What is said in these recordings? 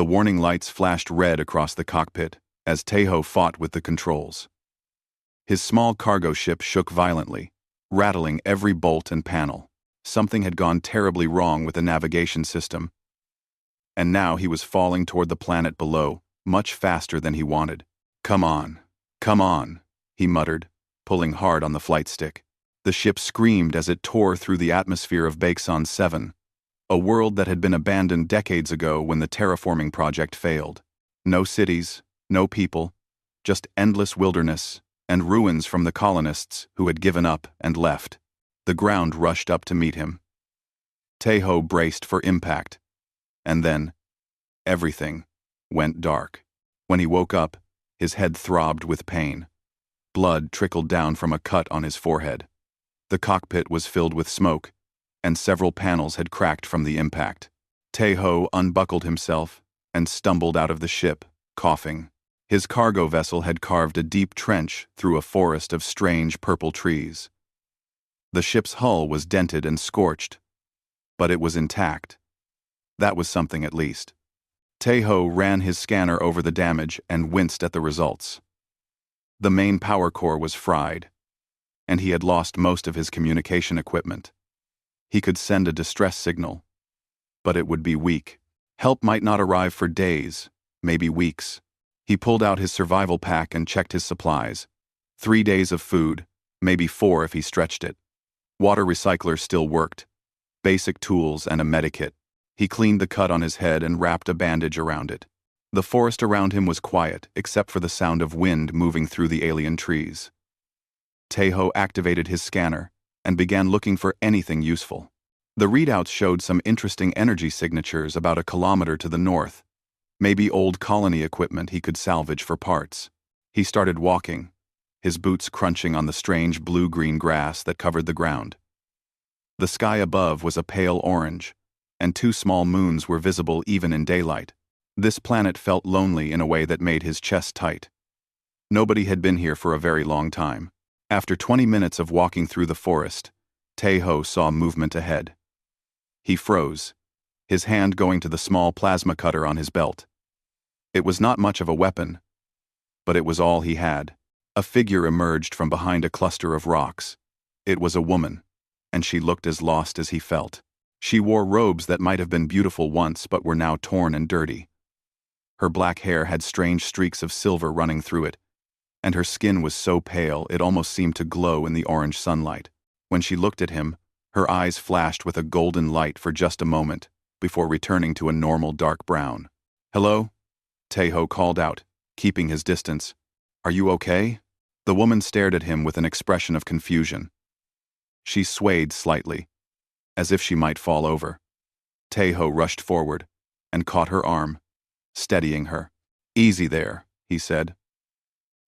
The warning lights flashed red across the cockpit as Taeho fought with the controls. His small cargo ship shook violently, rattling every bolt and panel. Something had gone terribly wrong with the navigation system, and now he was falling toward the planet below, much faster than he wanted. "Come on, come on," he muttered, pulling hard on the flight stick. The ship screamed as it tore through the atmosphere of Baeksan 7, a world that had been abandoned decades ago when the terraforming project failed. No cities, no people, just endless wilderness and ruins from the colonists who had given up and left. The ground rushed up to meet him. Taeho braced for impact, and then everything went dark. When he woke up, his head throbbed with pain. Blood trickled down from a cut on his forehead. The cockpit was filled with smoke, and several panels had cracked from the impact. Taeho unbuckled himself and stumbled out of the ship, coughing. His cargo vessel had carved a deep trench through a forest of strange purple trees. The ship's hull was dented and scorched, but it was intact. That was something at least. Taeho ran his scanner over the damage and winced at the results. The main power core was fried, and he had lost most of his communication equipment. He could send a distress signal, but it would be weak. Help might not arrive for days, maybe weeks. He pulled out his survival pack and checked his supplies. 3 days of food, maybe 4 if he stretched it. Water recycler still worked. Basic tools and a medikit. He cleaned the cut on his head and wrapped a bandage around it. The forest around him was quiet, except for the sound of wind moving through the alien trees. Taeho activated his scanner and began looking for anything useful. The readouts showed some interesting energy signatures about a kilometer to the north. Maybe old colony equipment he could salvage for parts. He started walking, his boots crunching on the strange blue-green grass that covered the ground. The sky above was a pale orange, and 2 small moons were visible even in daylight. This planet felt lonely in a way that made his chest tight. Nobody had been here for a very long time. After 20 minutes of walking through the forest, Taeho saw movement ahead. He froze, his hand going to the small plasma cutter on his belt. It was not much of a weapon, but it was all he had. A figure emerged from behind a cluster of rocks. It was a woman, and she looked as lost as he felt. She wore robes that might have been beautiful once but were now torn and dirty. Her black hair had strange streaks of silver running through it, and her skin was so pale it almost seemed to glow in the orange sunlight. When she looked at him, her eyes flashed with a golden light for just a moment, before returning to a normal dark brown. "Hello?" Taeho called out, keeping his distance. "Are you okay?" The woman stared at him with an expression of confusion. She swayed slightly, as if she might fall over. Taeho rushed forward and caught her arm, steadying her. "Easy there," he said.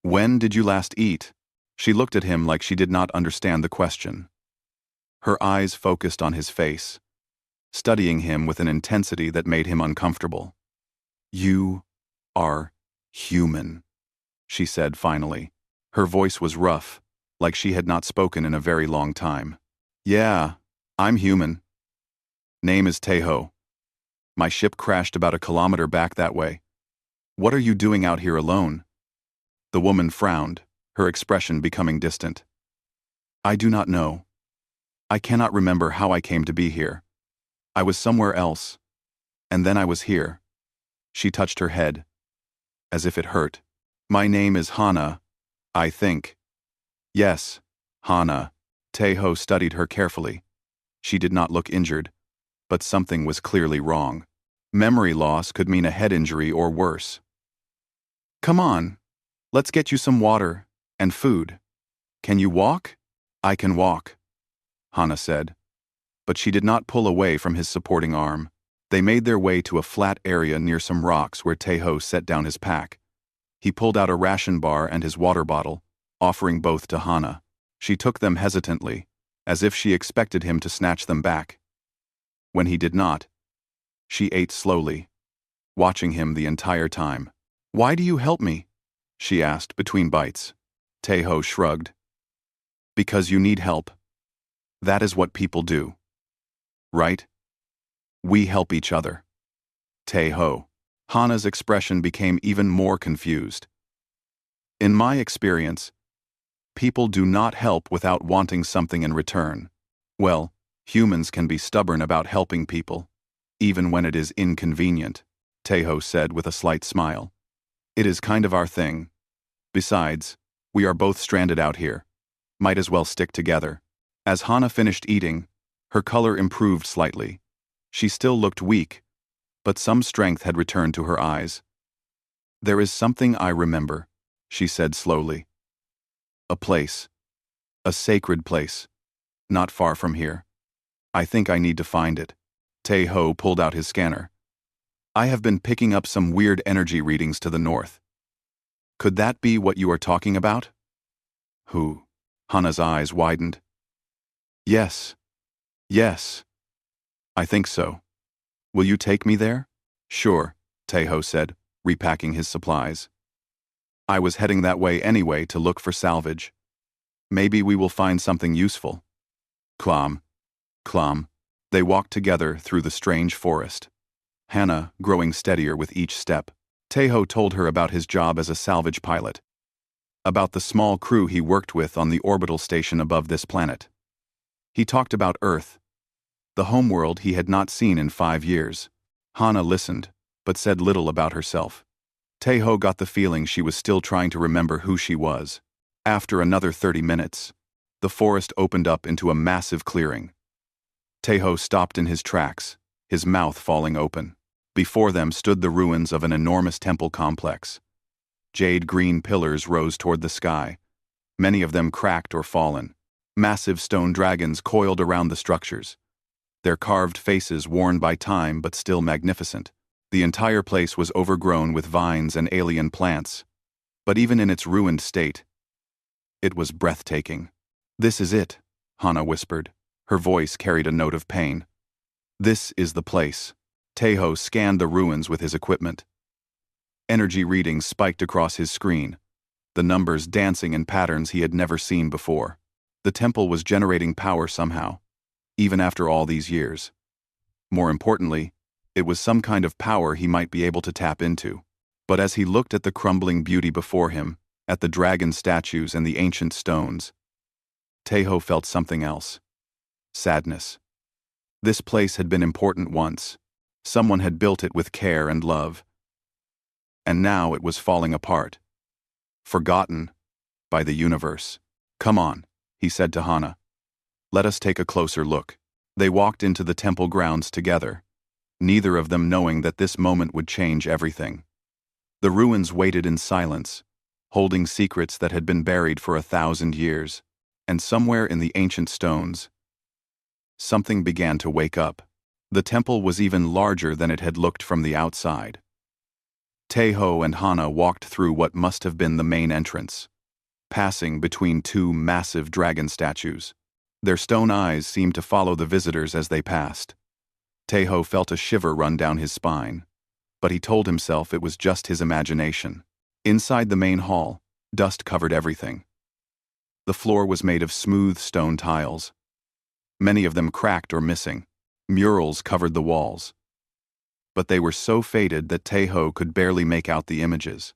"When did you last eat?" She looked at him like she did not understand the question. Her eyes focused on his face, studying him with an intensity that made him uncomfortable. "You are human," she said finally. Her voice was rough, like she had not spoken in a very long time. "Yeah, I'm human. Name is Taeho. My ship crashed about a kilometer back that way. What are you doing out here alone?" The woman frowned, her expression becoming distant. "I do not know. I cannot remember how I came to be here. I was somewhere else, and then I was here." She touched her head, as if it hurt. "My name is Hana, I think." "Yes, Hana." Taeho studied her carefully. She did not look injured, but something was clearly wrong. Memory loss could mean a head injury or worse. "Come on, let's get you some water and food. Can you walk?" "I can walk," Hana said, but she did not pull away from his supporting arm. They made their way to a flat area near some rocks where Taeho set down his pack. He pulled out a ration bar and his water bottle, offering both to Hana. She took them hesitantly, as if she expected him to snatch them back. When he did not, she ate slowly, watching him the entire time. "Why do you help me?" she asked between bites. Taeho shrugged. "Because you need help. That is what people do. Right? We help each other." Taeho. Hana's expression became even more confused. In my experience, people do not help without wanting something in return. Well, humans can be stubborn about helping people, even when it is inconvenient, Teho said with a slight smile. It is kind of our thing. Besides, we are both stranded out here. Might as well stick together. As Hana finished eating, her color improved slightly. She still looked weak, but some strength had returned to her eyes. There is something I remember, she said slowly. A place. A sacred place. Not far from here. I think I need to find it. Teho pulled out his scanner. I have been picking up some weird energy readings to the north. Could that be what you are talking about? Who? Hana's eyes widened. Yes. Yes. I think so. Will you take me there? Sure, Teho said, repacking his supplies. I was heading that way anyway to look for salvage. Maybe we will find something useful. Clom. They walked together through the strange forest. Hana growing steadier with each step. Teho told her about his job as a salvage pilot, about the small crew he worked with on the orbital station above this planet. He talked about Earth, the homeworld he had not seen in 5 years. Hana listened, but said little about herself. Teho got the feeling she was still trying to remember who she was. After another 30 minutes, the forest opened up into a massive clearing. Teho stopped in his tracks, his mouth falling open. Before them stood the ruins of an enormous temple complex. Jade-green pillars rose toward the sky, many of them cracked or fallen. Massive stone dragons coiled around the structures, their carved faces worn by time but still magnificent. The entire place was overgrown with vines and alien plants, but even in its ruined state, it was breathtaking. This is it, Hana whispered. Her voice carried a note of pain. This is the place. Teho scanned the ruins with his equipment. Energy readings spiked across his screen, the numbers dancing in patterns he had never seen before. The temple was generating power somehow, even after all these years. More importantly, it was some kind of power he might be able to tap into. But as he looked at the crumbling beauty before him, at the dragon statues and the ancient stones, Teho felt something else. Sadness. This place had been important once. Someone had built it with care and love. And now it was falling apart. Forgotten by the universe. Come on, he said to Hana. Let us take a closer look. They walked into the temple grounds together, neither of them knowing that this moment would change everything. The ruins waited in silence, holding secrets that had been buried for 1,000 years, and somewhere in the ancient stones, something began to wake up. The temple was even larger than it had looked from the outside. Teho and Hana walked through what must have been the main entrance, passing between 2 massive dragon statues. Their stone eyes seemed to follow the visitors as they passed. Teho felt a shiver run down his spine, but he told himself it was just his imagination. Inside the main hall, dust covered everything. The floor was made of smooth stone tiles, many of them cracked or missing. Murals covered the walls, but they were so faded that Teho could barely make out the images.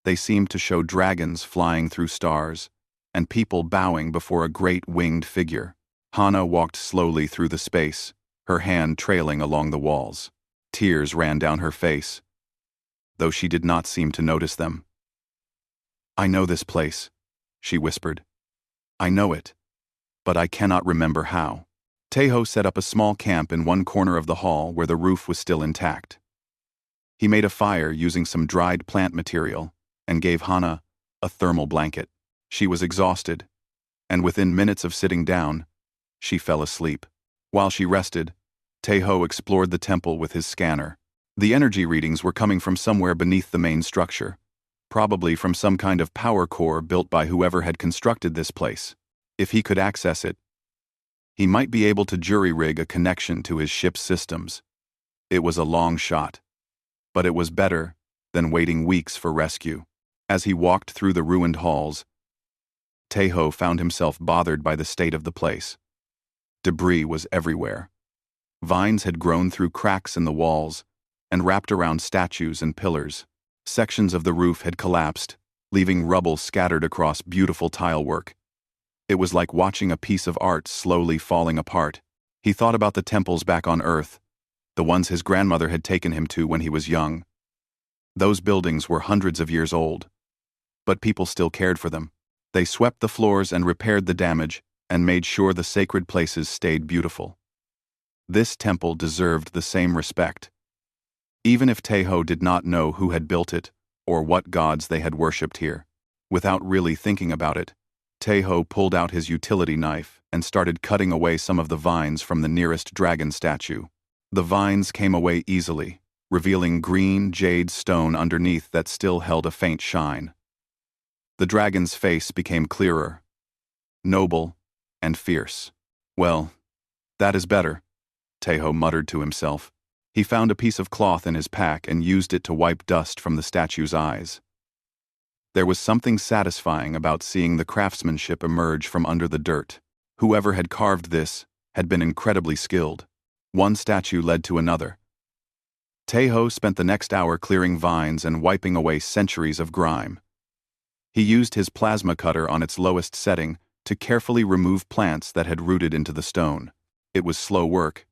They seemed to show dragons flying through stars, and people bowing before a great winged figure. Hana walked slowly through the space, her hand trailing along the walls. Tears ran down her face, though she did not seem to notice them. I know this place, she whispered. I know it, but I cannot remember how. Teho set up a small camp in one corner of the hall where the roof was still intact. He made a fire using some dried plant material and gave Hana a thermal blanket. She was exhausted, and within minutes of sitting down, she fell asleep. While she rested, Teho explored the temple with his scanner. The energy readings were coming from somewhere beneath the main structure, probably from some kind of power core built by whoever had constructed this place. If he could access it, he might be able to jury-rig a connection to his ship's systems. It was a long shot, but it was better than waiting weeks for rescue. As he walked through the ruined halls, Teho found himself bothered by the state of the place. Debris was everywhere. Vines had grown through cracks in the walls, and wrapped around statues and pillars. Sections of the roof had collapsed, leaving rubble scattered across beautiful tilework. It was like watching a piece of art slowly falling apart. He thought about the temples back on Earth, the ones his grandmother had taken him to when he was young. Those buildings were hundreds of years old, but people still cared for them. They swept the floors and repaired the damage and made sure the sacred places stayed beautiful. This temple deserved the same respect. Even if Taeho did not know who had built it or what gods they had worshipped here. Without really thinking about it, Taeho pulled out his utility knife and started cutting away some of the vines from the nearest dragon statue. The vines came away easily, revealing green jade stone underneath that still held a faint shine. The dragon's face became clearer, noble, and fierce. "Well, that is better," Taeho muttered to himself. He found a piece of cloth in his pack and used it to wipe dust from the statue's eyes. There was something satisfying about seeing the craftsmanship emerge from under the dirt. Whoever had carved this had been incredibly skilled. One statue led to another. Taeho spent the next hour clearing vines and wiping away centuries of grime. He used his plasma cutter on its lowest setting to carefully remove plants that had rooted into the stone. It was slow work,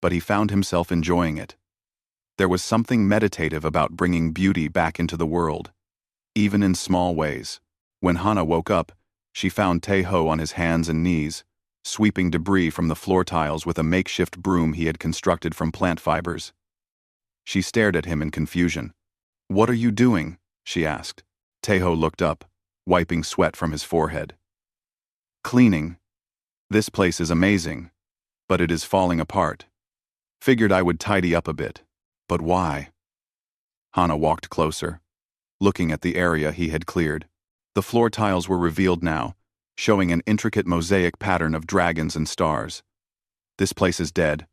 but he found himself enjoying it. There was something meditative about bringing beauty back into the world, even in small ways. When Hana woke up, she found Taeho on his hands and knees, sweeping debris from the floor tiles with a makeshift broom he had constructed from plant fibers. She stared at him in confusion. "What are you doing?" she asked. Taeho looked up, wiping sweat from his forehead. "Cleaning. This place is amazing, but it is falling apart. Figured I would tidy up a bit. But why?" Hana walked closer, looking at the area he had cleared. The floor tiles were revealed now, showing an intricate mosaic pattern of dragons and stars. "This place is dead.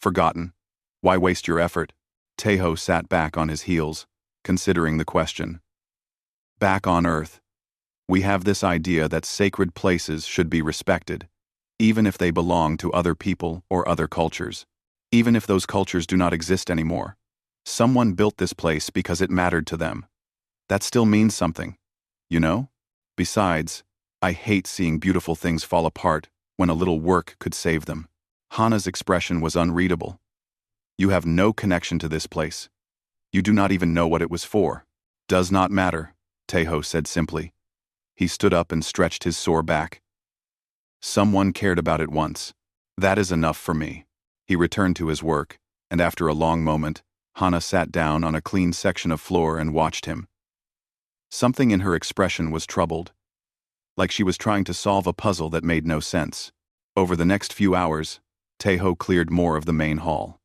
Forgotten. Why waste your effort?" Taeho sat back on his heels, considering the question. Back on Earth, we have this idea that sacred places should be respected, even if they belong to other people or other cultures. Even if those cultures do not exist anymore. Someone built this place because it mattered to them. That still means something, you know? Besides, I hate seeing beautiful things fall apart when a little work could save them. Hana's expression was unreadable. "You have no connection to this place. You do not even know what it was for." "Does not matter," Taeho said simply. He stood up and stretched his sore back. "Someone cared about it once. That is enough for me." He returned to his work, and after a long moment, Hana sat down on a clean section of floor and watched him. Something in her expression was troubled, like she was trying to solve a puzzle that made no sense. Over the next few hours, Taeho cleared more of the main hall.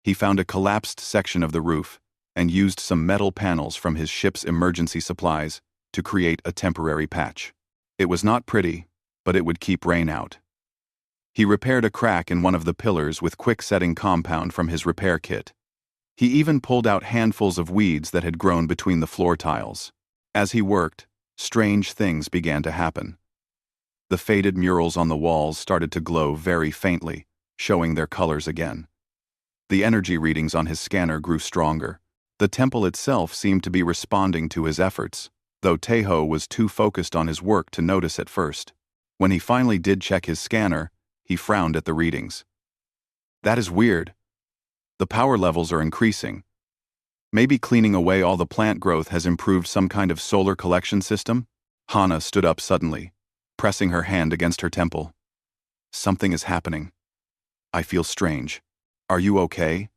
He found a collapsed section of the roof and used some metal panels from his ship's emergency supplies to create a temporary patch. It was not pretty, but it would keep rain out. He repaired a crack in one of the pillars with quick-setting compound from his repair kit. He even pulled out handfuls of weeds that had grown between the floor tiles. As he worked, strange things began to happen. The faded murals on the walls started to glow very faintly, showing their colors again. The energy readings on his scanner grew stronger. The temple itself seemed to be responding to his efforts, though Taeho was too focused on his work to notice at first. When he finally did check his scanner, he frowned at the readings. "That is weird. The power levels are increasing. Maybe cleaning away all the plant growth has improved some kind of solar collection system?" Hana stood up suddenly, pressing her hand against her temple. "Something is happening. I feel strange. Are you okay?"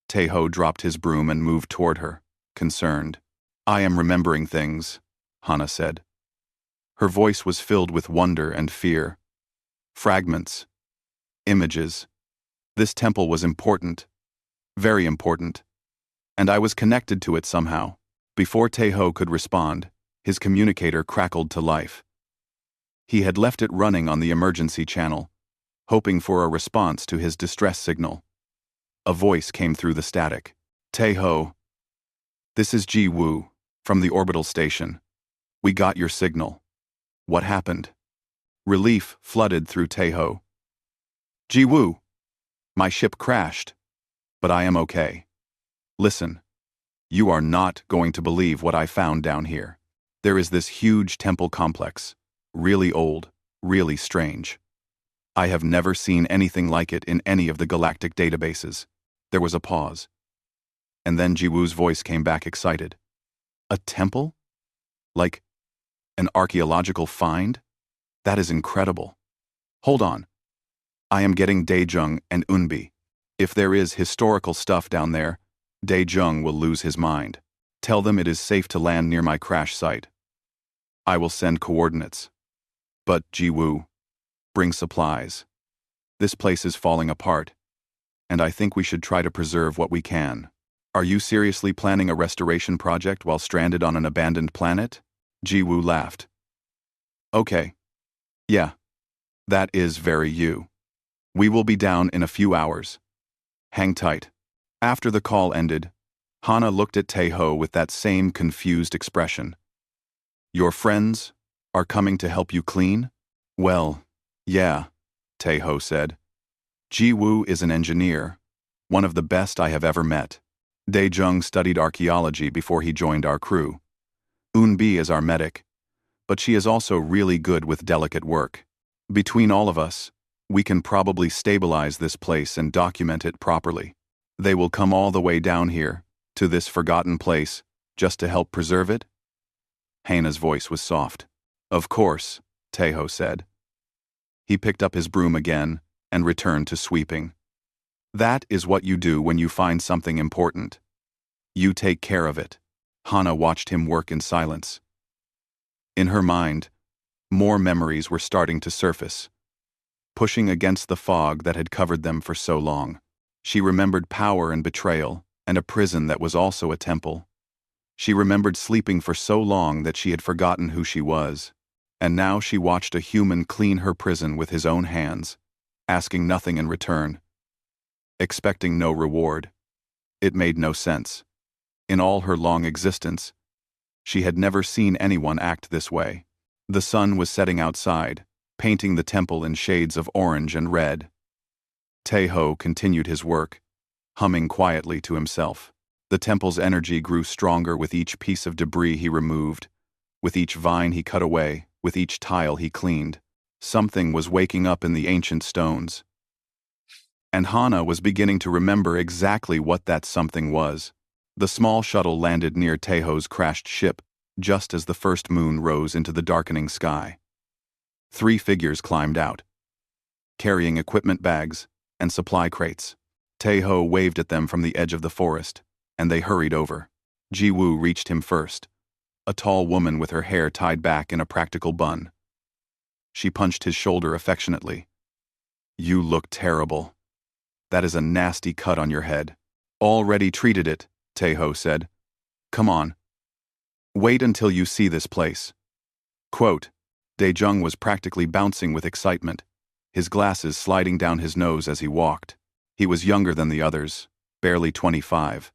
Taeho dropped his broom and moved toward her, concerned. "I am remembering things," Hana said. Her voice was filled with wonder and fear. "Fragments. Images. This temple was important. Very important. And I was connected to it somehow." Before Taeho could respond, his communicator crackled to life. He had left it running on the emergency channel, hoping for a response to his distress signal. A voice came through the static. "Taeho. This is Ji Woo, from the orbital station. We got your signal." What happened? Relief flooded through Taeho. "Ji Woo. My ship crashed. but I am okay. Listen, you are not going to believe what I found down here. There is this huge temple complex, really old, really strange. I have never seen anything like it in any of the galactic databases. There was a pause. And then Jiwoo's voice came back excited. A temple? Like an archaeological find? That is incredible. Hold on. I am getting Daejung and Eunbi. If there is historical stuff down there, Daejung will lose his mind. Tell them it is safe to land near my crash site. I will send coordinates. But, Jiwoo, bring supplies. This place is falling apart, and I think we should try to preserve what we can. Are you seriously planning a restoration project while stranded on an abandoned planet? Jiwoo laughed. Okay. Yeah. That is very you. We will be down in a few hours. Hang tight. After the call ended, Hana looked at Taeho with that same confused expression. Your friends are coming to help you clean? Well, yeah, Taeho said. Jiwoo is an engineer, one of the best I have ever met. Daejung studied archaeology before he joined our crew. Eunbi is our medic, but she is also really good with delicate work. Between all of us, we can probably stabilize this place and document it properly. They will come all the way down here, to this forgotten place, just to help preserve it? Hana's voice was soft. Of course, Taeho said. He picked up his broom again and returned to sweeping. That is what you do when you find something important. You take care of it. Hana watched him work in silence. In her mind, more memories were starting to surface, pushing against the fog that had covered them for so long. She remembered power and betrayal, and a prison that was also a temple. She remembered sleeping for so long that she had forgotten who she was, and now she watched a human clean her prison with his own hands, asking nothing in return, expecting no reward. It made no sense. In all her long existence, she had never seen anyone act this way. The sun was setting outside, painting the temple in shades of orange and red. Taeho continued his work, humming quietly to himself. The temple's energy grew stronger with each piece of debris he removed, with each vine he cut away, with each tile he cleaned. Something was waking up in the ancient stones. And Hana was beginning to remember exactly what that something was. The small shuttle landed near Taeho's crashed ship, just as the first moon rose into the darkening sky. 3 figures climbed out, carrying equipment bags and supply crates. Taeho waved at them from the edge of the forest, and they hurried over. Jiwoo reached him first, a tall woman with her hair tied back in a practical bun. She punched his shoulder affectionately. You look terrible. That is a nasty cut on your head. Already treated it, Taeho said. Come on. Wait until you see this place. Quote, Daejung was practically bouncing with excitement, his glasses sliding down his nose as he walked. He was younger than the others, barely 25.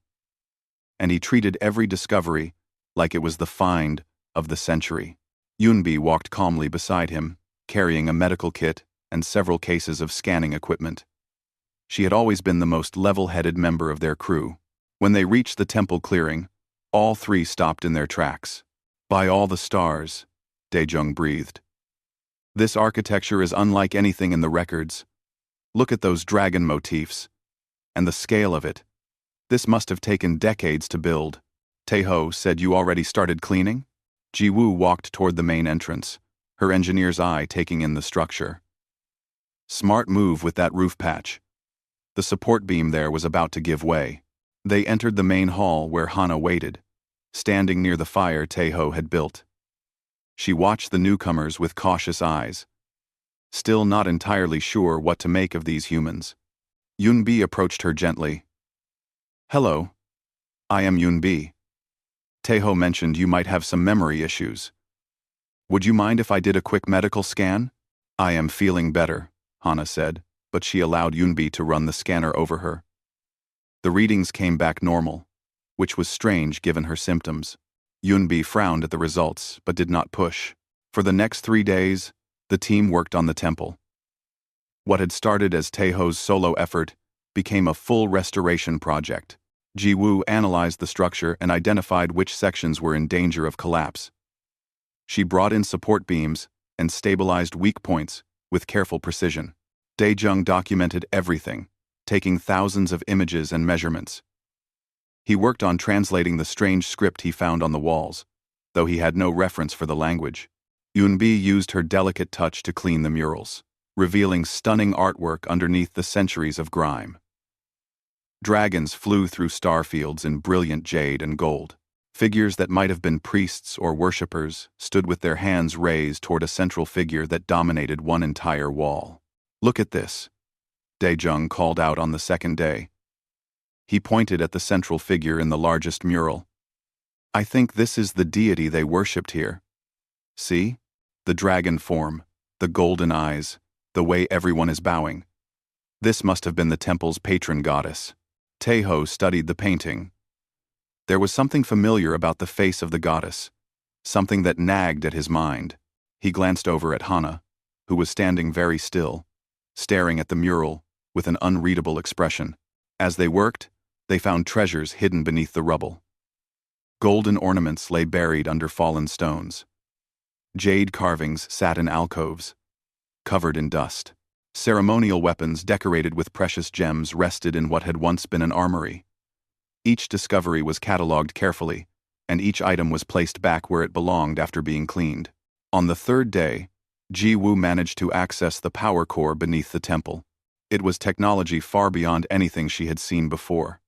And he treated every discovery like it was the find of the century. Eunbi walked calmly beside him, carrying a medical kit and several cases of scanning equipment. She had always been the most level-headed member of their crew. When they reached the temple clearing, all 3 stopped in their tracks. By all the stars, Daejung breathed. This architecture is unlike anything in the records. Look at those dragon motifs. And the scale of it. This must have taken decades to build. Taeho said you already started cleaning? Jiwoo walked toward the main entrance, her engineer's eye taking in the structure. Smart move with that roof patch. The support beam there was about to give way. They entered the main hall where Hana waited, standing near the fire Taeho had built. She watched the newcomers with cautious eyes, still not entirely sure what to make of these humans. Eunbi approached her gently. Hello. I am Eunbi. Taeho mentioned you might have some memory issues. Would you mind if I did a quick medical scan? I am feeling better, Hana said, but she allowed Eunbi to run the scanner over her. The readings came back normal, which was strange given her symptoms. Eunbi frowned at the results, but did not push. For the next 3 days, the team worked on the temple. What had started as Taeho's solo effort became a full restoration project. Ji-woo analyzed the structure and identified which sections were in danger of collapse. She brought in support beams and stabilized weak points with careful precision. Dae-jung documented everything, taking thousands of images and measurements. He worked on translating the strange script he found on the walls, though he had no reference for the language. Yoonbi used her delicate touch to clean the murals, revealing stunning artwork underneath the centuries of grime. Dragons flew through starfields in brilliant jade and gold. Figures that might have been priests or worshippers stood with their hands raised toward a central figure that dominated one entire wall. "Look at this," Dae-jung called out on the second day. He pointed at the central figure in the largest mural. "I think this is the deity they worshipped here. See? The dragon form, the golden eyes, the way everyone is bowing. This must have been the temple's patron goddess." Taeho studied the painting. There was something familiar about the face of the goddess, something that nagged at his mind. He glanced over at Hana, who was standing very still, staring at the mural with an unreadable expression. As they worked, they found treasures hidden beneath the rubble. Golden ornaments lay buried under fallen stones. Jade carvings sat in alcoves, covered in dust. Ceremonial weapons decorated with precious gems rested in what had once been an armory. Each discovery was catalogued carefully, and each item was placed back where it belonged after being cleaned. On the third day, Ji-woo managed to access the power core beneath the temple. It was technology far beyond anything she had seen before.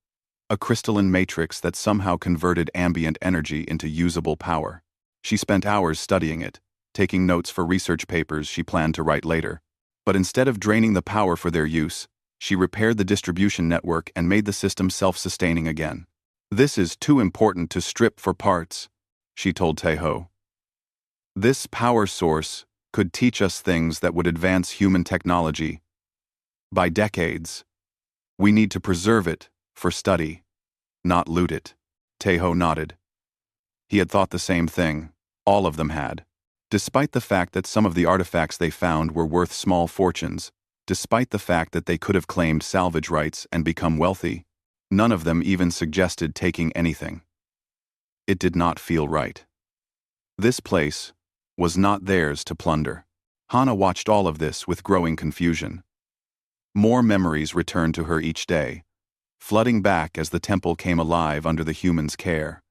A crystalline matrix that somehow converted ambient energy into usable power. She spent hours studying it, taking notes for research papers she planned to write later. But instead of draining the power for their use, she repaired the distribution network and made the system self-sustaining again. "This is too important to strip for parts," she told Taeho. "This power source could teach us things that would advance human technology by decades. We need to preserve it for study, not loot it." Taeho nodded. He had thought the same thing. All of them had. Despite the fact that some of the artifacts they found were worth small fortunes, despite the fact that they could have claimed salvage rights and become wealthy, none of them even suggested taking anything. It did not feel right. This place was not theirs to plunder. Hana watched all of this with growing confusion. More memories returned to her each day, flooding back as the temple came alive under the human's care.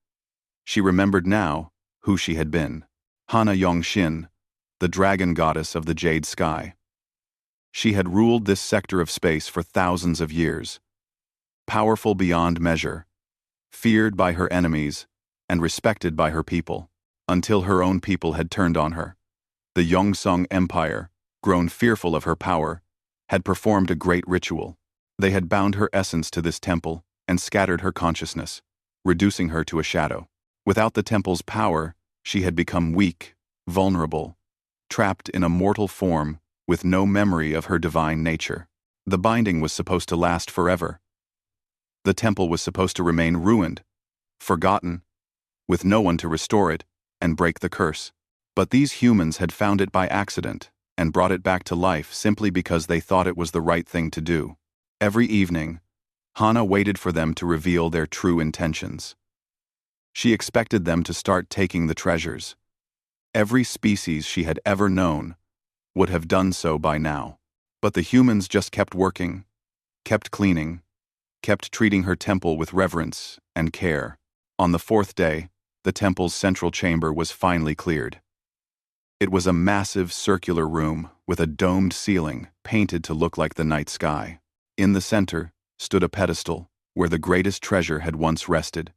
She remembered now who she had been. Hana Yongshin, the dragon goddess of the jade sky. She had ruled this sector of space for thousands of years. Powerful beyond measure, feared by her enemies, and respected by her people, until her own people had turned on her. The Yongseong Empire, grown fearful of her power, had performed a great ritual. They had bound her essence to this temple and scattered her consciousness, reducing her to a shadow. Without the temple's power, she had become weak, vulnerable, trapped in a mortal form with no memory of her divine nature. The binding was supposed to last forever. The temple was supposed to remain ruined, forgotten, with no one to restore it and break the curse. But these humans had found it by accident and brought it back to life simply because they thought it was the right thing to do. Every evening, Hana waited for them to reveal their true intentions. She expected them to start taking the treasures. Every species she had ever known would have done so by now. But the humans just kept working, kept cleaning, kept treating her temple with reverence and care. On the fourth day, the temple's central chamber was finally cleared. It was a massive circular room with a domed ceiling painted to look like the night sky. In the center stood a pedestal where the greatest treasure had once rested.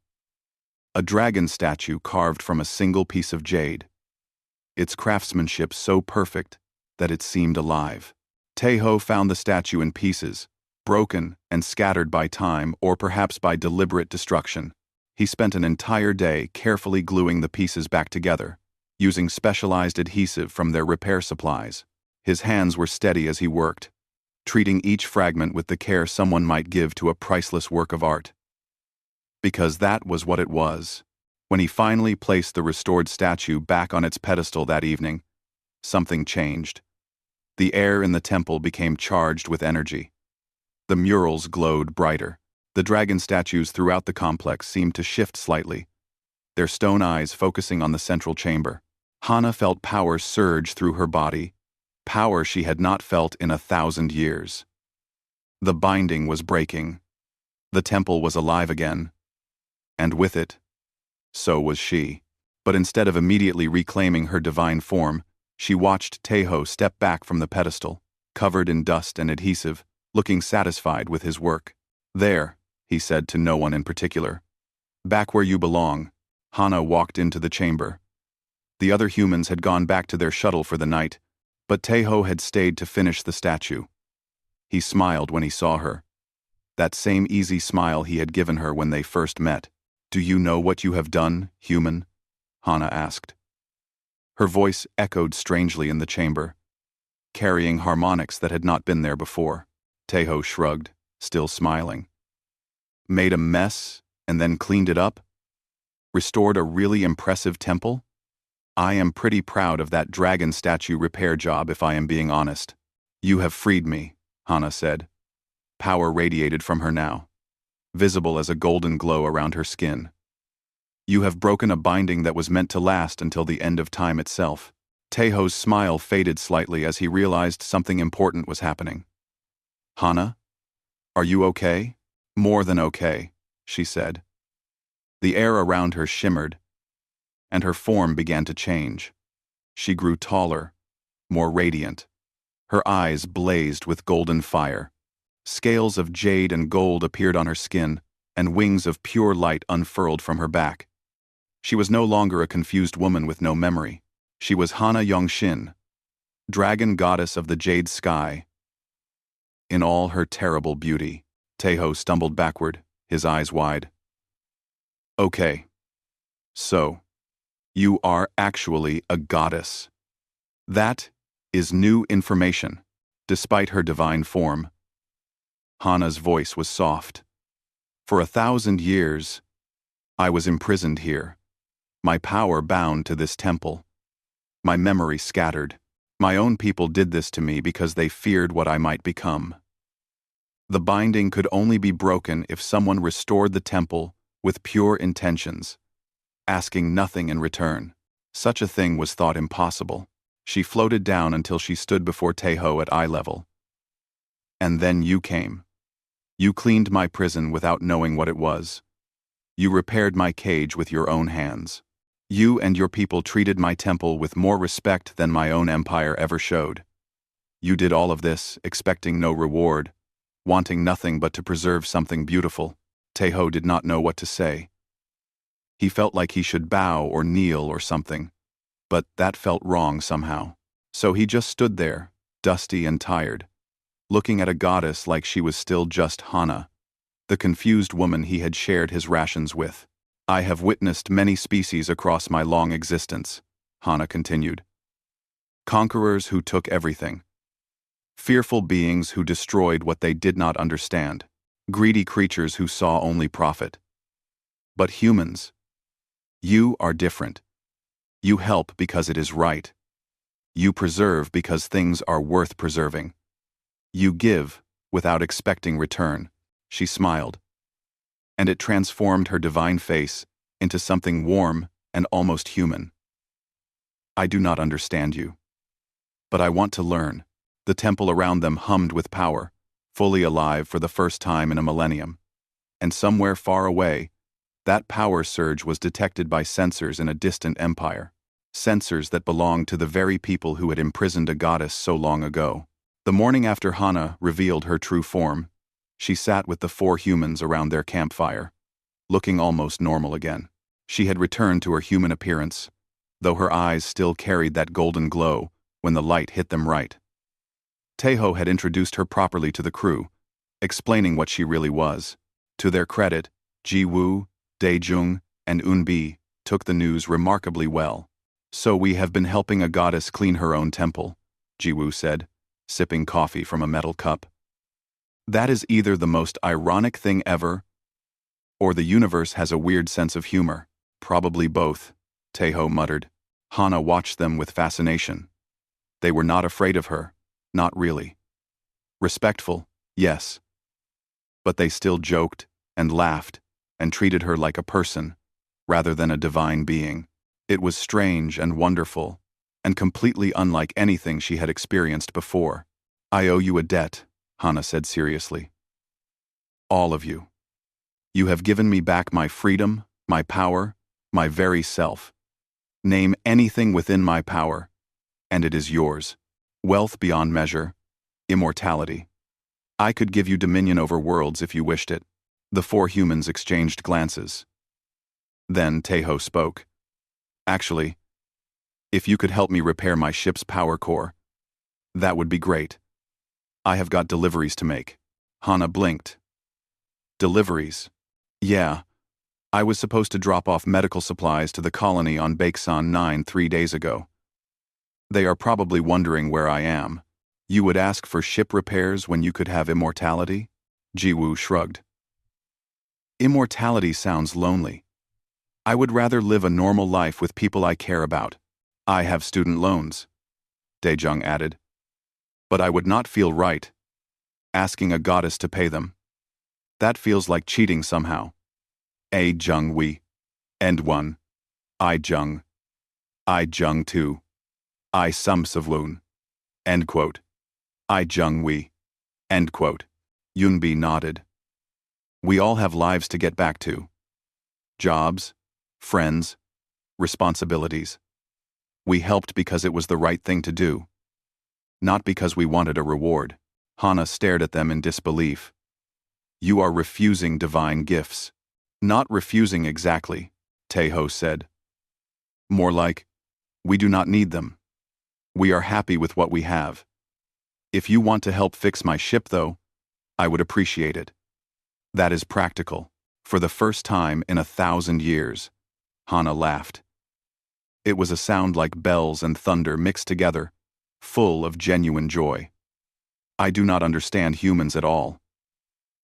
A dragon statue carved from a single piece of jade, its craftsmanship so perfect that it seemed alive. Taeho found the statue in pieces, broken and scattered by time or perhaps by deliberate destruction. He spent an entire day carefully gluing the pieces back together, using specialized adhesive from their repair supplies. His hands were steady as he worked, treating each fragment with the care someone might give to a priceless work of art. Because that was what it was. When he finally placed the restored statue back on its pedestal that evening, something changed. The air in the temple became charged with energy. The murals glowed brighter. The dragon statues throughout the complex seemed to shift slightly, their stone eyes focusing on the central chamber. Hana felt power surge through her body, power she had not felt in 1,000 years. The binding was breaking. The temple was alive again. And with it, so was she. But instead of immediately reclaiming her divine form, she watched Taeho step back from the pedestal, covered in dust and adhesive, looking satisfied with his work. "There," he said to no one in particular. "Back where you belong." Hana walked into the chamber. The other humans had gone back to their shuttle for the night, but Taeho had stayed to finish the statue. He smiled when he saw her. That same easy smile he had given her when they first met. "Do you know what you have done, human?" Hana asked. Her voice echoed strangely in the chamber, carrying harmonics that had not been there before. Taeho shrugged, still smiling. "Made a mess and then cleaned it up? Restored a really impressive temple? I am pretty proud of that dragon statue repair job, if I am being honest." "You have freed me," Hana said. Power radiated from her now, visible as a golden glow around her skin. "You have broken a binding that was meant to last until the end of time itself." Taeho's smile faded slightly as he realized something important was happening. "Hana? Are you okay?" "More than okay," she said. The air around her shimmered, and her form began to change. She grew taller, more radiant. Her eyes blazed with golden fire. Scales of jade and gold appeared on her skin, and wings of pure light unfurled from her back. She was no longer a confused woman with no memory. She was Hana Yongshin, dragon goddess of the jade sky. In all her terrible beauty, Taeho stumbled backward, his eyes wide. "Okay. So, you are actually a goddess. That is new information." Despite her divine form, Hana's voice was soft. "For 1,000 years, I was imprisoned here, my power bound to this temple, my memory scattered. My own people did this to me because they feared what I might become. The binding could only be broken if someone restored the temple with pure intentions, asking nothing in return. Such a thing was thought impossible." She floated down until she stood before Taeho at eye level. "And then you came. You cleaned my prison without knowing what it was. You repaired my cage with your own hands. You and your people treated my temple with more respect than my own empire ever showed. You did all of this, expecting no reward, wanting nothing but to preserve something beautiful." Taeho did not know what to say. He felt like he should bow or kneel or something, but that felt wrong somehow. So he just stood there, dusty and tired, looking at a goddess like she was still just Hana, the confused woman he had shared his rations with. "I have witnessed many species across my long existence," Hana continued. "Conquerors who took everything. Fearful beings who destroyed what they did not understand. Greedy creatures who saw only profit. But humans, you are different. You help because it is right. You preserve because things are worth preserving. You give without expecting return." She smiled, and it transformed her divine face into something warm and almost human. "I do not understand you, but I want to learn." The temple around them hummed with power, fully alive for the first time in a millennium. And somewhere far away, that power surge was detected by sensors in a distant empire. Sensors that belonged to the very people who had imprisoned a goddess so long ago. The morning after Hana revealed her true form, she sat with the 4 humans around their campfire, looking almost normal again. She had returned to her human appearance, though her eyes still carried that golden glow when the light hit them right. Taeho had introduced her properly to the crew, explaining what she really was. To their credit, Ji-woo, Dae-jung, and Eun-bi took the news remarkably well. "So we have been helping a goddess clean her own temple," Ji-woo said, sipping coffee from a metal cup. "That is either the most ironic thing ever, or the universe has a weird sense of humor." "Probably both," Taeho muttered. Hana watched them with fascination. They were not afraid of her, not really. Respectful, yes, but they still joked and laughed and treated her like a person, rather than a divine being. It was strange and wonderful, and completely unlike anything she had experienced before. "I owe you a debt," Hana said seriously. "All of you. You have given me back my freedom, my power, my very self. Name anything within my power, and it is yours. Wealth beyond measure, immortality. I could give you dominion over worlds if you wished it." The four humans exchanged glances. Then Taeho spoke. "Actually, if you could help me repair my ship's power core, that would be great. I have got deliveries to make." Hana blinked. "Deliveries? Yeah. I was supposed to drop off medical supplies to the colony on Baeksan 9 3 days ago. They are probably wondering where I am. You would ask for ship repairs when you could have immortality?" Jiwoo shrugged. "Immortality sounds lonely. I would rather live a normal life with people I care about. I have student loans," Daejung added. "But I would not feel right asking a goddess to pay them. That feels like cheating somehow." "A Jung we. End 1. I Jung. I Jung 2. I Sum Savloon." End quote. "I Jung we." End quote. Yoonbi nodded. "We all have lives to get back to. Jobs, friends, responsibilities. We helped because it was the right thing to do, not because we wanted a reward." Hana stared at them in disbelief. "You are refusing divine gifts." "Not refusing exactly," Taeho said. "More like, we do not need them. We are happy with what we have. If you want to help fix my ship, though, I would appreciate it. That is practical." For the first time in 1,000 years, Hana laughed. It was a sound like bells and thunder mixed together, full of genuine joy. "I do not understand humans at all.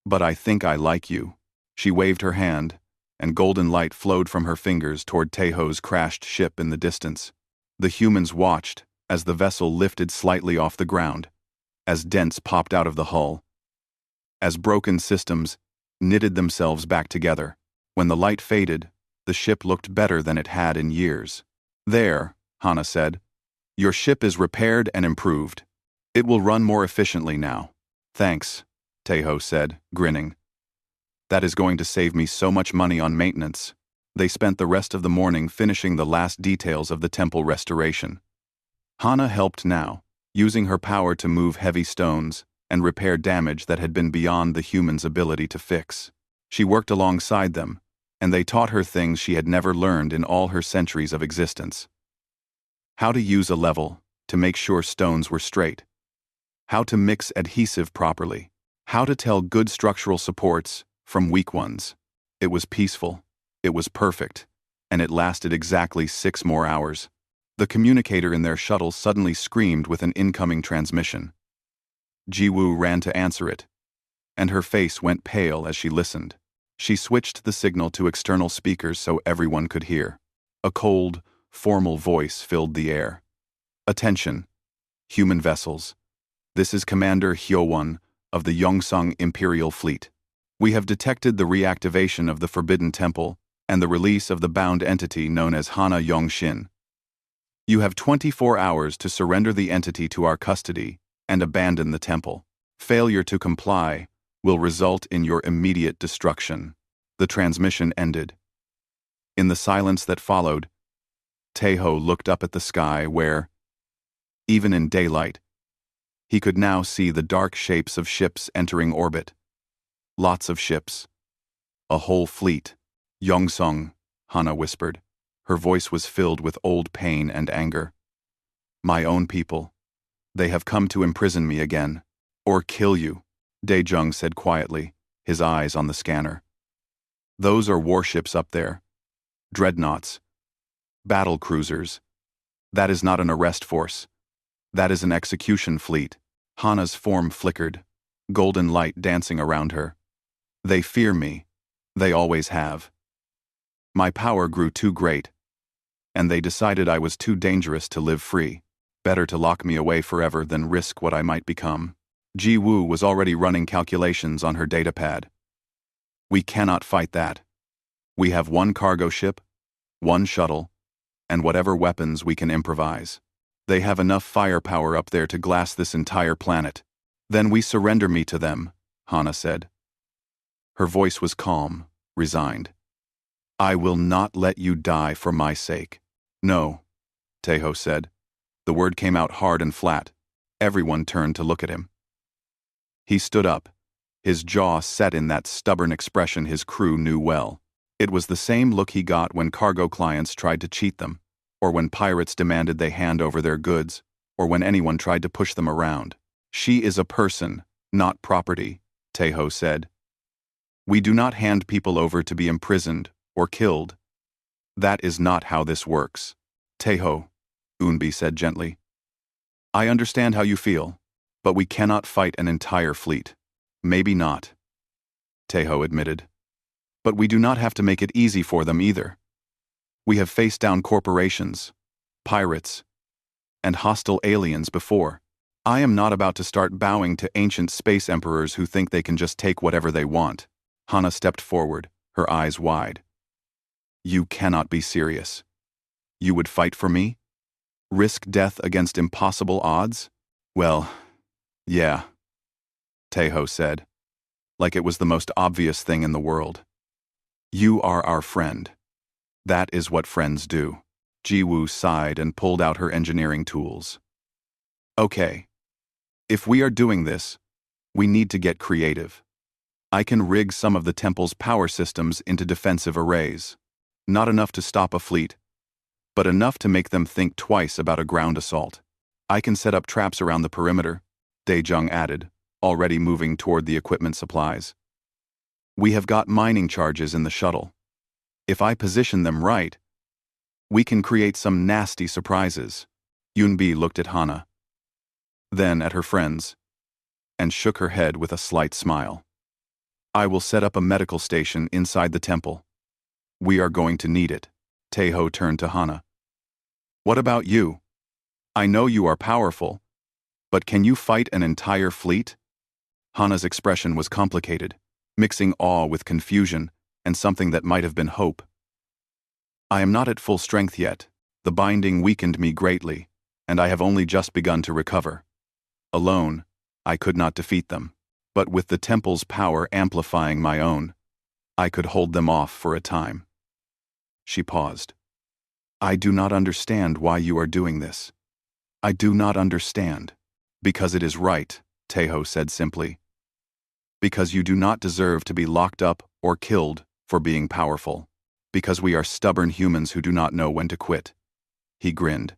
But I think I like you." She waved her hand, and golden light flowed from her fingers toward Taeho's crashed ship in the distance. The humans watched as the vessel lifted slightly off the ground, as dents popped out of the hull, as broken systems knitted themselves back together. When the light faded, the ship looked better than it had in years. "There," Hana said. "Your ship is repaired and improved. It will run more efficiently now." "Thanks," Taeho said, grinning. "That is going to save me so much money on maintenance." They spent the rest of the morning finishing the last details of the temple restoration. Hana helped now, using her power to move heavy stones and repair damage that had been beyond the humans' ability to fix. She worked alongside them, and they taught her things she had never learned in all her centuries of existence. How to use a level to make sure stones were straight. How to mix adhesive properly. How to tell good structural supports from weak ones. It was peaceful, it was perfect, and it lasted exactly 6 more hours. The communicator in their shuttle suddenly screamed with an incoming transmission. Jiwoo ran to answer it, and her face went pale as she listened. She switched the signal to external speakers so everyone could hear. A cold, formal voice filled the air. "Attention, human vessels. This is Commander Hyowon of the Yongsan Imperial Fleet. We have detected the reactivation of the Forbidden Temple and the release of the bound entity known as Hana Yongshin. You have 24 hours to surrender the entity to our custody and abandon the temple. Failure to comply will result in your immediate destruction." The transmission ended. In the silence that followed, Taeho looked up at the sky where, even in daylight, he could now see the dark shapes of ships entering orbit. Lots of ships. A whole fleet. "Yongsung," Hana whispered. Her voice was filled with old pain and anger. "My own people. They have come to imprison me again. Or kill you," Daejung said quietly, his eyes on the scanner. "Those are warships up there. Dreadnoughts. Battle cruisers. That is not an arrest force. That is an execution fleet." Hana's form flickered, golden light dancing around her. "They fear me. They always have. My power grew too great, and they decided I was too dangerous to live free. Better to lock me away forever than risk what I might become." Ji Woo was already running calculations on her datapad. We cannot fight that. We have one cargo ship, one shuttle, and whatever weapons we can improvise. They have enough firepower up there to glass this entire planet. Then we surrender me to them, Hana said. Her voice was calm, resigned. I will not let you die for my sake. No, Taeho said. The word came out hard and flat. Everyone turned to look at him. He stood up, his jaw set in that stubborn expression his crew knew well. It was the same look he got when cargo clients tried to cheat them, or when pirates demanded they hand over their goods, or when anyone tried to push them around. She is a person, not property, Taeho said. We do not hand people over to be imprisoned or killed. That is not how this works. Taeho, Unbi said gently. I understand how you feel, but we cannot fight an entire fleet. Maybe not, Taeho admitted. But we do not have to make it easy for them either. We have faced down corporations, pirates, and hostile aliens before. I am not about to start bowing to ancient space emperors who think they can just take whatever they want. Hana stepped forward, her eyes wide. You cannot be serious. You would fight for me? Risk death against impossible odds? Well, yeah, Taeho said, like it was the most obvious thing in the world. You are our friend. That is what friends do. Jiwoo sighed and pulled out her engineering tools. Okay. If we are doing this, we need to get creative. I can rig some of the temple's power systems into defensive arrays. Not enough to stop a fleet, but enough to make them think twice about a ground assault. I can set up traps around the perimeter, Daejung added, already moving toward the equipment supplies. We have got mining charges in the shuttle. If I position them right, we can create some nasty surprises. Yunbi looked at Hana, then at her friends, and shook her head with a slight smile. I will set up a medical station inside the temple. We are going to need it. Taeho turned to Hana. What about you? I know you are powerful, but can you fight an entire fleet? Hana's expression was complicated, mixing awe with confusion and something that might have been hope. I am not at full strength yet. The binding weakened me greatly, and I have only just begun to recover. Alone, I could not defeat them, but with the temple's power amplifying my own, I could hold them off for a time. She paused. I do not understand why you are doing this. I do not understand. Because it is right, Taeho said simply. Because you do not deserve to be locked up or killed for being powerful. Because we are stubborn humans who do not know when to quit. He grinned.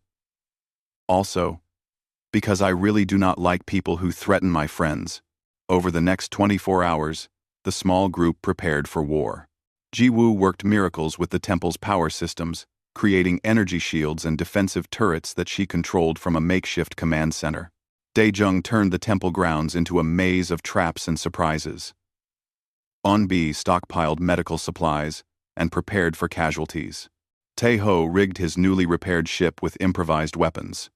Also, because I really do not like people who threaten my friends. Over the next 24 hours, the small group prepared for war. Jiwoo worked miracles with the temple's power systems, creating energy shields and defensive turrets that she controlled from a makeshift command center. Daejung turned the temple grounds into a maze of traps and surprises. Onbi stockpiled medical supplies and prepared for casualties. Taeho rigged his newly repaired ship with improvised weapons,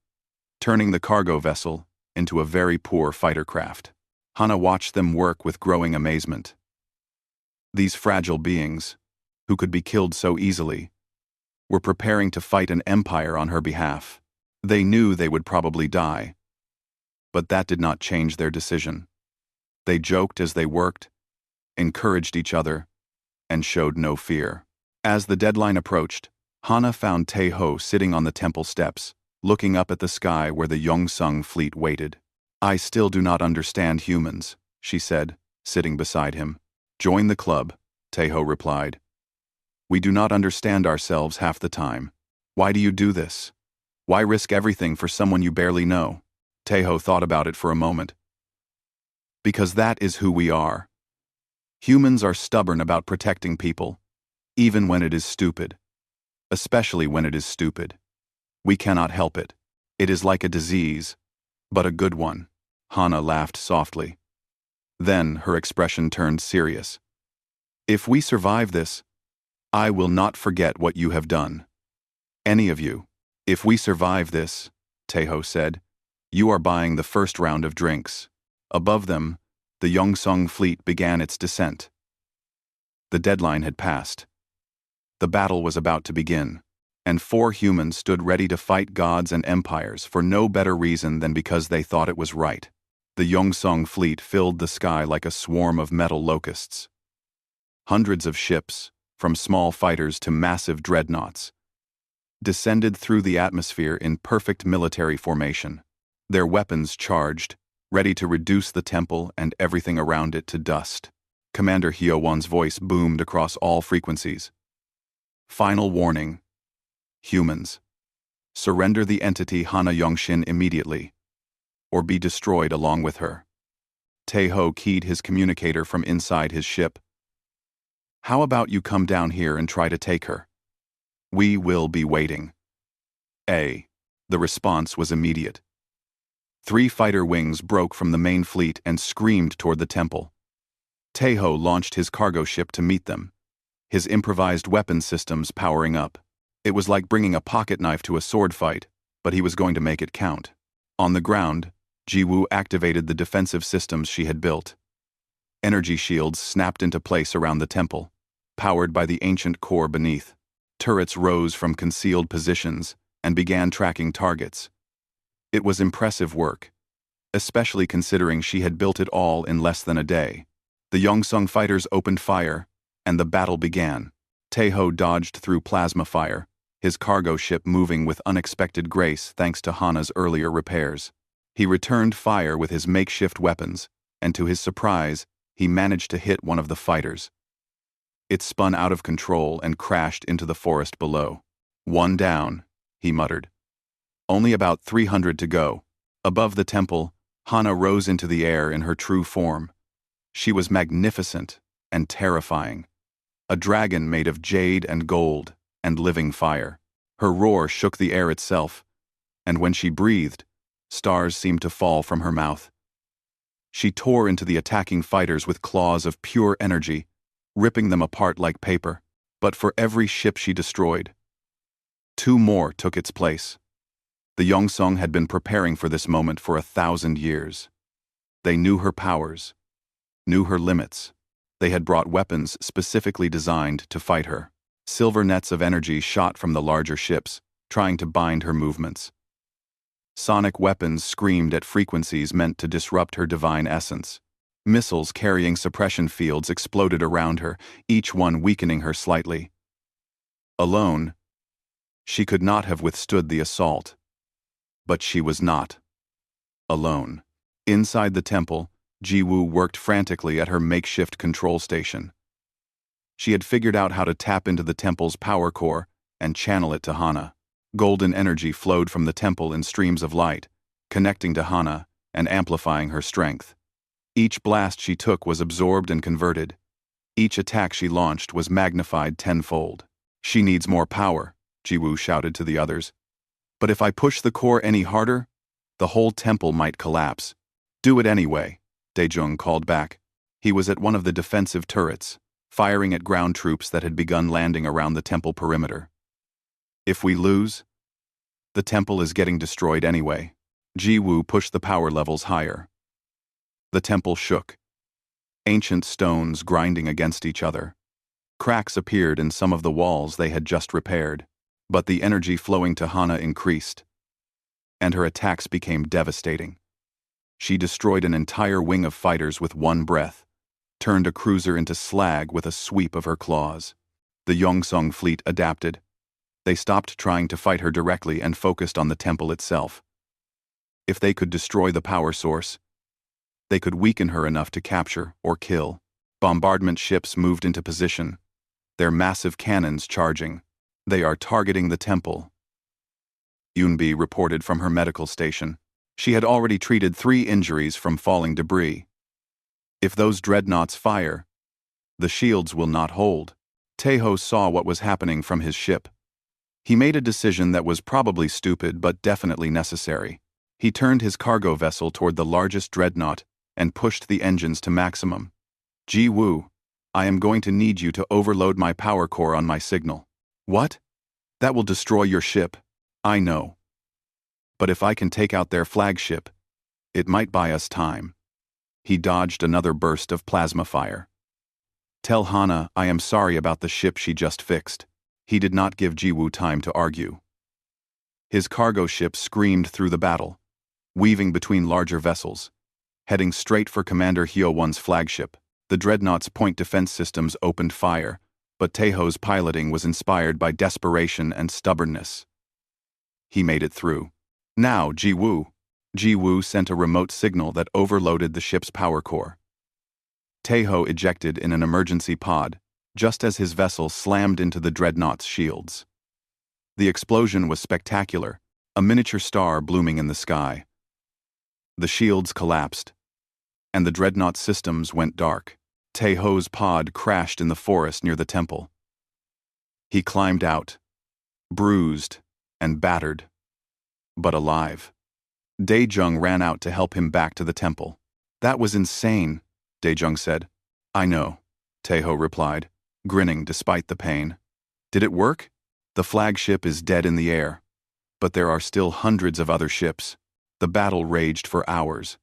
turning the cargo vessel into a very poor fighter craft. Hana watched them work with growing amazement. These fragile beings, who could be killed so easily, were preparing to fight an empire on her behalf. They knew they would probably die, but that did not change their decision. They joked as they worked, encouraged each other, and showed no fear. As the deadline approached, Hana found Taeho sitting on the temple steps, looking up at the sky where the Yongseong fleet waited. I still do not understand humans, she said, sitting beside him. Join the club, Taeho replied. We do not understand ourselves half the time. Why do you do this? Why risk everything for someone you barely know? Taeho thought about it for a moment. Because that is who we are. Humans are stubborn about protecting people, even when it is stupid. Especially when it is stupid. We cannot help it. It is like a disease, but a good one. Hana laughed softly. Then her expression turned serious. If we survive this, I will not forget what you have done. Any of you. If we survive this, Taeho said, you are buying the first round of drinks. Above them, the Yongseong fleet began its descent. The deadline had passed. The battle was about to begin, and 4 humans stood ready to fight gods and empires for no better reason than because they thought it was right. The Yongzheng fleet filled the sky like a swarm of metal locusts. Hundreds of ships, from small fighters to massive dreadnoughts, descended through the atmosphere in perfect military formation, their weapons charged, ready to reduce the temple and everything around it to dust. Commander Hyowan's voice boomed across all frequencies. Final warning. Humans. Surrender the entity Hana Yongshin immediately, or be destroyed along with her. Taeho keyed his communicator from inside his ship. How about you come down here and try to take her? We will be waiting. The response was immediate. 3 fighter wings broke from the main fleet and screamed toward the temple. Taeho launched his cargo ship to meet them, his improvised weapon systems powering up. It was like bringing a pocket knife to a sword fight, but he was going to make it count. On the ground, Jiwoo activated the defensive systems she had built. Energy shields snapped into place around the temple, powered by the ancient core beneath. Turrets rose from concealed positions and began tracking targets. It was impressive work, especially considering she had built it all in less than a day. The Yongzheng fighters opened fire, and the battle began. Taeho dodged through plasma fire, his cargo ship moving with unexpected grace thanks to Hana's earlier repairs. He returned fire with his makeshift weapons, and to his surprise, he managed to hit one of the fighters. It spun out of control and crashed into the forest below. One down, he muttered. Only about 300 to go. Above the temple, Hana rose into the air in her true form. She was magnificent and terrifying. A dragon made of jade and gold and living fire. Her roar shook the air itself, and when she breathed, stars seemed to fall from her mouth. She tore into the attacking fighters with claws of pure energy, ripping them apart like paper. But for every ship she destroyed, 2 more took its place. The Yongzheng had been preparing for this moment for 1,000 years. They knew her powers, knew her limits. They had brought weapons specifically designed to fight her. Silver nets of energy shot from the larger ships, trying to bind her movements. Sonic weapons screamed at frequencies meant to disrupt her divine essence. Missiles carrying suppression fields exploded around her, each one weakening her slightly. Alone, she could not have withstood the assault. But she was not alone. Inside the temple, Jiwoo worked frantically at her makeshift control station. She had figured out how to tap into the temple's power core and channel it to Hana. Golden energy flowed from the temple in streams of light, connecting to Hana and amplifying her strength. Each blast she took was absorbed and converted. Each attack she launched was magnified tenfold. She needs more power, Jiwoo shouted to the others. But if I push the core any harder, the whole temple might collapse. Do it anyway, Daejung called back. He was at one of the defensive turrets, firing at ground troops that had begun landing around the temple perimeter. If we lose, the temple is getting destroyed anyway. Jiwoo pushed the power levels higher. The temple shook, ancient stones grinding against each other. Cracks appeared in some of the walls they had just repaired, but the energy flowing to Hana increased, and her attacks became devastating. She destroyed an entire wing of fighters with one breath, turned a cruiser into slag with a sweep of her claws. The Yongzheng fleet adapted. They stopped trying to fight her directly and focused on the temple itself. If they could destroy the power source, they could weaken her enough to capture or kill. Bombardment ships moved into position, their massive cannons charging. They are targeting the temple, Yunbi reported from her medical station. She had already treated 3 injuries from falling debris. If those dreadnoughts fire, the shields will not hold. Taeho saw what was happening from his ship. He made a decision that was probably stupid but definitely necessary. He turned his cargo vessel toward the largest dreadnought and pushed the engines to maximum. Jiwoo, I am going to need you to overload my power core on my signal. What? That will destroy your ship. I know. But if I can take out their flagship, it might buy us time. He dodged another burst of plasma fire. Tell Hana I am sorry about the ship she just fixed. He did not give Jiwoo time to argue. His cargo ship screamed through the battle, weaving between larger vessels. Heading straight for Commander Hyo-won's flagship, the Dreadnought's point defense systems opened fire, but Taeho's piloting was inspired by desperation and stubbornness. He made it through. Now, Jiwoo. Jiwoo sent a remote signal that overloaded the ship's power core. Taeho ejected in an emergency pod, just as his vessel slammed into the Dreadnought's shields. The explosion was spectacular, a miniature star blooming in the sky. The shields collapsed, and the Dreadnought's systems went dark. Taeho's pod crashed in the forest near the temple. He climbed out, bruised and battered, but alive. Daejung ran out to help him back to the temple. That was insane, Daejung said. I know, Taeho replied, grinning despite the pain. Did it work? The flagship is dead in the air, but there are still hundreds of other ships. The battle raged for hours.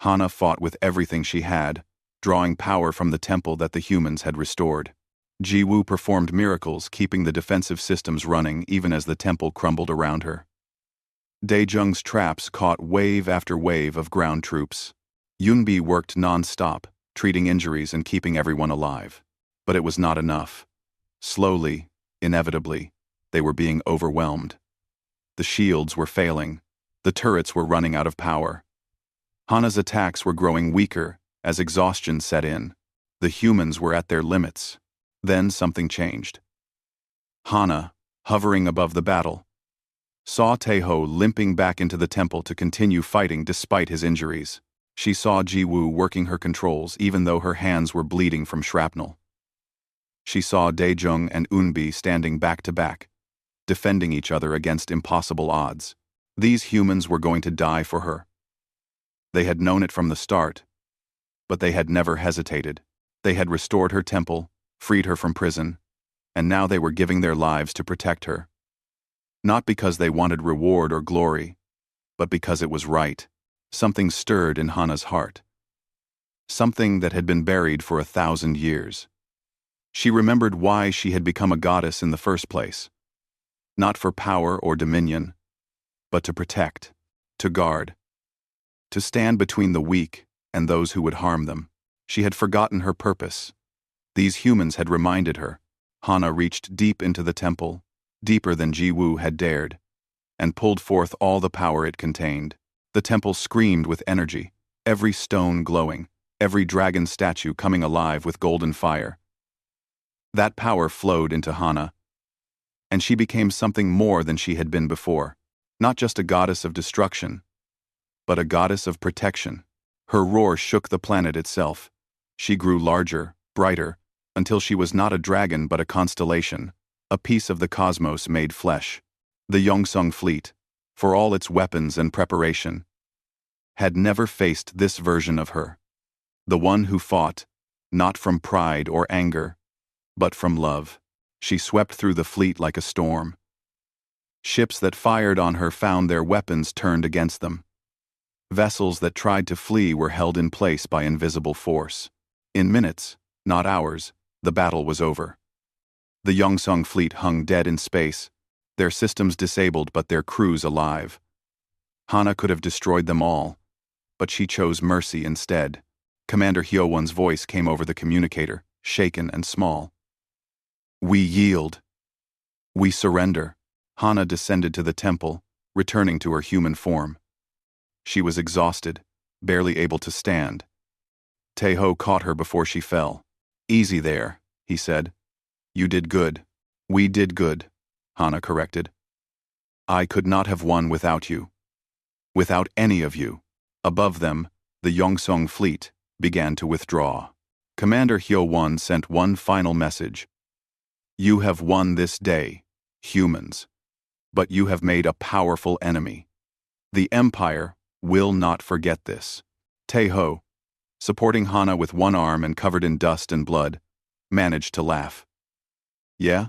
Hana fought with everything she had, drawing power from the temple that the humans had restored. Jiwoo performed miracles, keeping the defensive systems running even as the temple crumbled around her. Daejung's traps caught wave after wave of ground troops. Yoonbi worked non-stop, treating injuries and keeping everyone alive. But it was not enough. Slowly, inevitably, they were being overwhelmed. The shields were failing. The turrets were running out of power. Hana's attacks were growing weaker as exhaustion set in. The humans were at their limits. Then something changed. Hana, hovering above the battle, saw Taeho limping back into the temple to continue fighting despite his injuries. She saw Jiwoo working her controls even though her hands were bleeding from shrapnel. She saw Daejung and Eunbi standing back to back, defending each other against impossible odds. These humans were going to die for her. They had known it from the start, but they had never hesitated. They had restored her temple, freed her from prison, and now they were giving their lives to protect her. Not because they wanted reward or glory, but because it was right. Something stirred in Hana's heart. Something that had been buried for 1,000 years. She remembered why she had become a goddess in the first place. Not for power or dominion, but to protect, to guard, to stand between the weak and those who would harm them. She had forgotten her purpose. These humans had reminded her. Hana reached deep into the temple, deeper than Jiwoo had dared, and pulled forth all the power it contained. The temple screamed with energy, every stone glowing, every dragon statue coming alive with golden fire. That power flowed into Hana, and she became something more than she had been before. Not just a goddess of destruction, but a goddess of protection. Her roar shook the planet itself. She grew larger, brighter, until she was not a dragon but a constellation, a piece of the cosmos made flesh. The Yongseong fleet, for all its weapons and preparation, had never faced this version of her. The one who fought, not from pride or anger, but from love. She swept through the fleet like a storm. Ships that fired on her found their weapons turned against them. Vessels that tried to flee were held in place by invisible force. In minutes, not hours, the battle was over. The Yongseong fleet hung dead in space, their systems disabled but their crews alive. Hana could have destroyed them all, but she chose mercy instead. Commander Hyo-won's voice came over the communicator, shaken and small. We yield. We surrender. Hana descended to the temple, returning to her human form. She was exhausted, barely able to stand. Taeho caught her before she fell. Easy there, he said. You did good. We did good, Hana corrected. I could not have won without you. Without any of you. Above them, the Yongseong fleet began to withdraw. Commander Hyo-won sent one final message. You have won this day, humans, but you have made a powerful enemy. The Empire will not forget this. Taeho, supporting Hana with one arm and covered in dust and blood, managed to laugh. Yeah?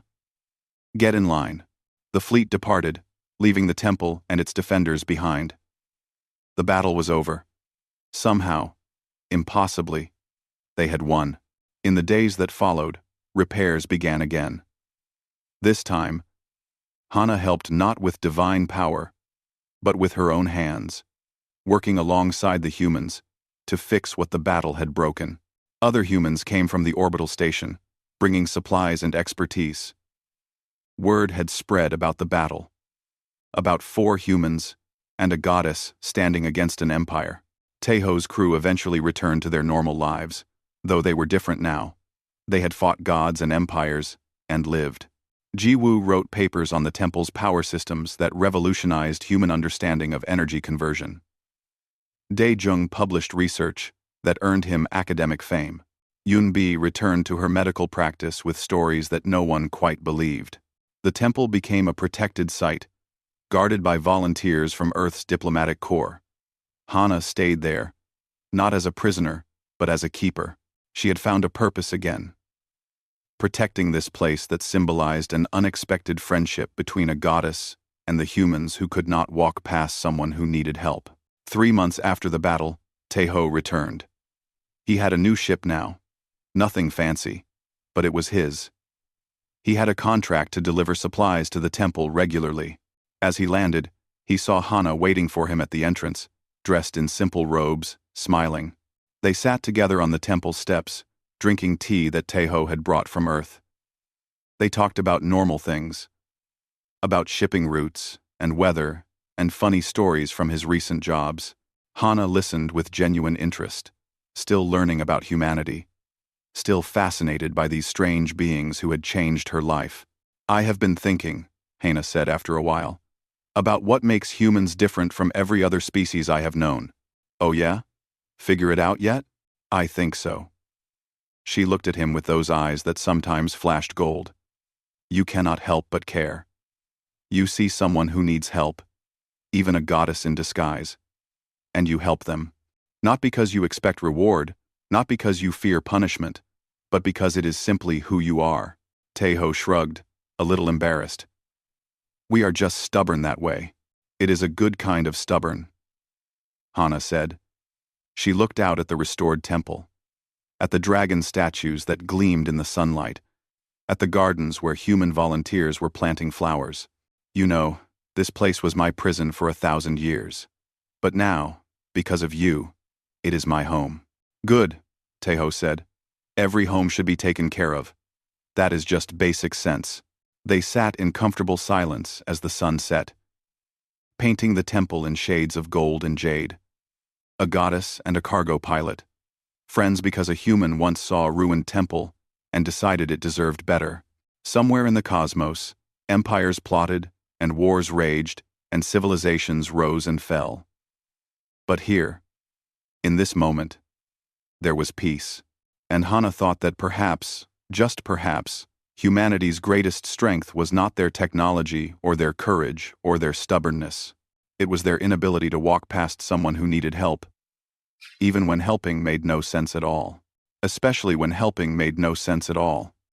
Get in line. The fleet departed, leaving the temple and its defenders behind. The battle was over. Somehow, impossibly, they had won. In the days that followed, repairs began again. This time, Hana helped not with divine power, but with her own hands, working alongside the humans to fix what the battle had broken. Other humans came from the orbital station, bringing supplies and expertise. Word had spread about the battle, about 4 humans and a goddess standing against an empire. Taeho's crew eventually returned to their normal lives, though they were different now. They had fought gods and empires and lived. Jiwoo wrote papers on the temple's power systems that revolutionized human understanding of energy conversion. Daejung published research that earned him academic fame. Yunbi returned to her medical practice with stories that no one quite believed. The temple became a protected site, guarded by volunteers from Earth's diplomatic corps. Hana stayed there, not as a prisoner, but as a keeper. She had found a purpose again, protecting this place that symbolized an unexpected friendship between a goddess and the humans who could not walk past someone who needed help. 3 months after the battle, Taeho returned. He had a new ship now. Nothing fancy, but it was his. He had a contract to deliver supplies to the temple regularly. As he landed, he saw Hana waiting for him at the entrance, dressed in simple robes, smiling. They sat together on the temple steps, drinking tea that Taeho had brought from Earth. They talked about normal things, about shipping routes and weather and funny stories from his recent jobs. Hana listened with genuine interest, still learning about humanity, still fascinated by these strange beings who had changed her life. "I have been thinking," Hana said after a while, "about what makes humans different from every other species I have known." "Oh yeah? Figure it out yet?" "I think so." She looked at him with those eyes that sometimes flashed gold. "You cannot help but care. You see someone who needs help, even a goddess in disguise, and you help them. Not because you expect reward, not because you fear punishment, but because it is simply who you are." Taeho shrugged, a little embarrassed. "We are just stubborn that way. It is a good kind of stubborn," Hana said. She looked out at the restored temple, at the dragon statues that gleamed in the sunlight, at the gardens where human volunteers were planting flowers. "You know, this place was my prison for 1,000 years. But now, because of you, it is my home." "Good," Taeho said. "Every home should be taken care of. That is just basic sense." They sat in comfortable silence as the sun set, painting the temple in shades of gold and jade. A goddess and a cargo pilot, friends because a human once saw a ruined temple and decided it deserved better. Somewhere in the cosmos, empires plotted, and wars raged, and civilizations rose and fell. But here, in this moment, there was peace. And Hana thought that perhaps, just perhaps, humanity's greatest strength was not their technology or their courage or their stubbornness. It was their inability to walk past someone who needed help, even when helping made no sense at all. Especially when helping made no sense at all.